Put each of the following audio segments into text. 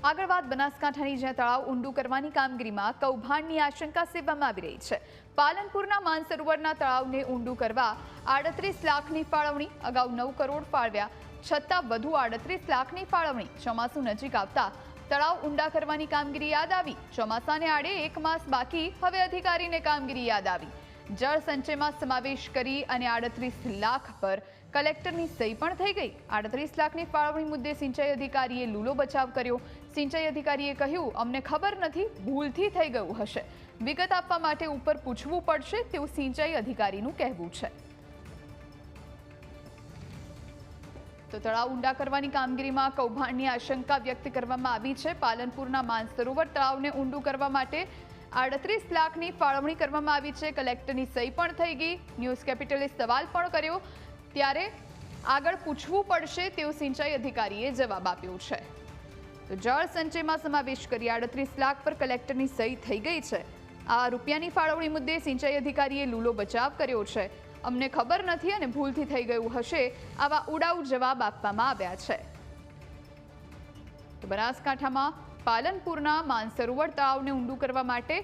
આગળ વાત બનાસકાંઠાની, જ્યાં તળાવ ઊંડું કરવાની કામગીરીમાં કૌભાંડની આશંકા સેવવામાં આવી રહી છે। પાલનપુરના માનસરોવરના તળાવને ઊંડું કરવા 38 લાખની ફાળવણી, અગાઉ 9 કરોડ ફાળવ્યા છતાં વધુ 38 લાખની ફાળવણી। ચોમાસું નજીક આવતા તળાવ ઊંડા કરવાની કામગીરી યાદ આવી। ચોમાસાને આડે 1 માસ બાકી, હવે અધિકારીને કામગીરી યાદ આવી। જળ સંચયમાં સમાવેશ કરી અને 38 લાખ પર કલેક્ટરની સહી પણ થઈ ગઈ। 38 લાખની ફાળવણી મુદ્દે સિંચાઈ અધિકારીએ લૂલો બચાવ કર્યો। સિંચાઈ અધિકારીએ કહ્યું, અમને ખબર નથી, ભૂલથી થઈ ગયું હશે। વિગત આપવા માટે ઉપર પૂછવું પડશે તેવું સિંચાઈ અધિકારીનું કહેવું છે। તો તળાવ ઊંડા કરવાની કામગીરીમાં કૌભાંડની આશંકા વ્યક્ત કરવામાં આવી છે। પાલનપુરના માનસરોવર તળાવને ઊંડું કરવા માટે 38 લાખની ફાળવણી કરવામાં આવી છે। કલેક્ટરની સહી પણ થઈ ગઈ। ન્યૂઝ કેપિટલે સવાલ પણ કર્યો, ત્યારે આગળ પૂછવું પડશે તેવું સિંચાઈ અધિકારીએ જવાબ આપ્યો છે। તો જળ સંચયમાં સમાવેશ કરી 38 લાખ પર કલેક્ટરની સહી થઈ ગઈ છે। આ રૂપિયાની ફાળવણી મુદ્દે સિંચાઈ અધિકારીએ લૂલો બચાવ કર્યો છે। અમને ખબર નથી અને ભૂલથી થઈ ગયું હશે, આવા ઉડાઉ જવાબ આપવામાં આવ્યા છે। તો બનાસકાંઠામાં પાલનપુરના માનસરોવર તળાવને ઊંડું કરવા માટે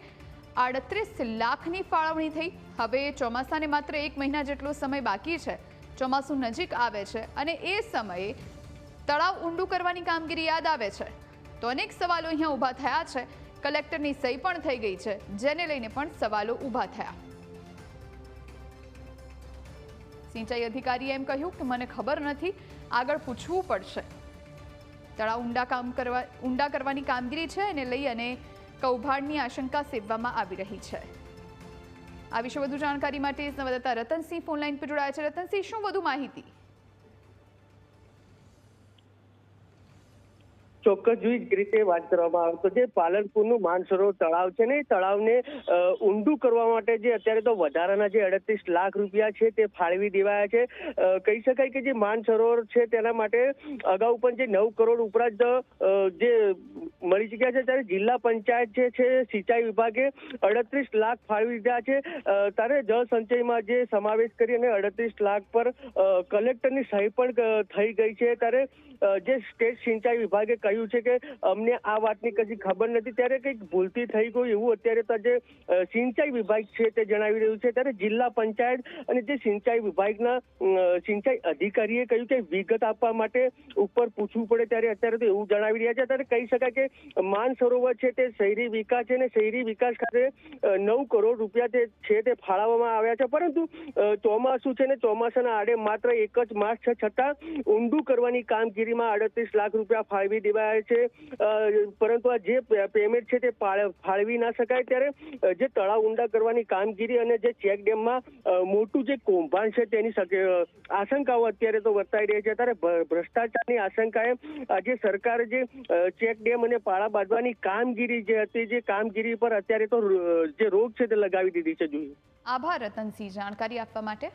38 લાખની ફાળવણી થઈ। હવે ચોમાસાને માત્ર 1 મહિના જેટલો સમય બાકી છે। ચોમાસું નજીક આવે છે અને એ સમયે તળાવ ઊંડું કરવાની કામગીરી યાદ આવે છે। તો અનેક સવાલો અહીંયા ઊભા થયા છે। કલેક્ટરની સહી પણ થઈ ગઈ છે, જેને લઈને પણ સવાલો ઊભા થયા। સિંચાઈ અધિકારીએ એમ કહ્યું કે મને ખબર નથી, આગળ પૂછવું પડશે। તળાવ ઊંડા કરવાની કામગીરી છે, એને લઈ અને કૌભાંડની આશંકા સેવવામાં આવી રહી છે। આ વિશે વધુ જાણકારી માટે સંવાદદાતા રતનસિંહ ફોનલાઈન પર જોડાયા છે। રતનસિંહ, શું વધુ માહિતી? ચોક્કસ રીતે વાત કરવામાં આવે તો જે પાલનપુરનું માનસરોવર તળાવ છે ને, એ તળાવને ઊંડું કરવા માટે જે અત્યારે તો વધારાના જે 38 લાખ રૂપિયા છે તે ફાળવી દેવાયા છે। કહી શકાય કે જે માનસરોવર છે તેના માટે અગાઉ પણ જે 9 કરોડ ઉપરાંત જે મળી ચૂક્યા છે, ત્યારે જિલ્લા પંચાયત જે છે સિંચાઈ વિભાગે 38 લાખ ફાળવી દીધા છે। ત્યારે જળ સંચયમાં જે સમાવેશ કરી અને 38 લાખ પર કલેક્ટરની સહી પણ થઈ ગઈ છે। ત્યારે જે સ્ટેટ સિંચાઈ વિભાગે કહ્યું છે કે અમને આ વાતની કશી ખબર નથી, ત્યારે કંઈક ભૂલથી થઈ ગયું એવું અત્યારે તો જે સિંચાઈ વિભાગ છે તે જણાવી રહ્યું છે। ત્યારે જિલ્લા પંચાયત અને જે સિંચાઈ વિભાગના સિંચાઈ અધિકારીએ કહ્યું કે વિગત આપવા માટે ઉપર પૂછવું પડે, ત્યારે અત્યારે તો એવું જણાવી રહ્યા છે। ત્યારે કહી શકાય કે માનસરોવર છે તે શહેરી વિકાસ છે અને શહેરી વિકાસ ખાતે 9 કરોડ રૂપિયા છે તે ફાળવવામાં આવ્યા છે। પરંતુ ચોમાસું છે ને, ચોમાસાના આડે માત્ર 1 જ માસ છે, છતાં ઊંડું કરવાની કામગીરીમાં 38 લાખ રૂપિયા ફાળવી દેવાયા છે। પરંતુ આ જે પેમેન્ટ છે તે ફાળવી ના શકાય। ત્યારે જે તળાવ ઊંડા કરવાની કામગીરી અને જે ચેક ડેમમાં મોટું જે કૌભાંડ છે તેની આશંકાઓ અત્યારે તો વર્તાઈ રહી છે। ત્યારે ભ્રષ્ટાચારની આશંકાએ આજે સરકારે જે ચેક ડેમ અને પાળા બાંધવાની કામગીરી જે હતી, જે કામગીરી પર અત્યારે તો જે રોક છે તે લગાવી દીધી છે। જોઈએ આભાર રતનસિંહ, જાણકારી આપવા માટે।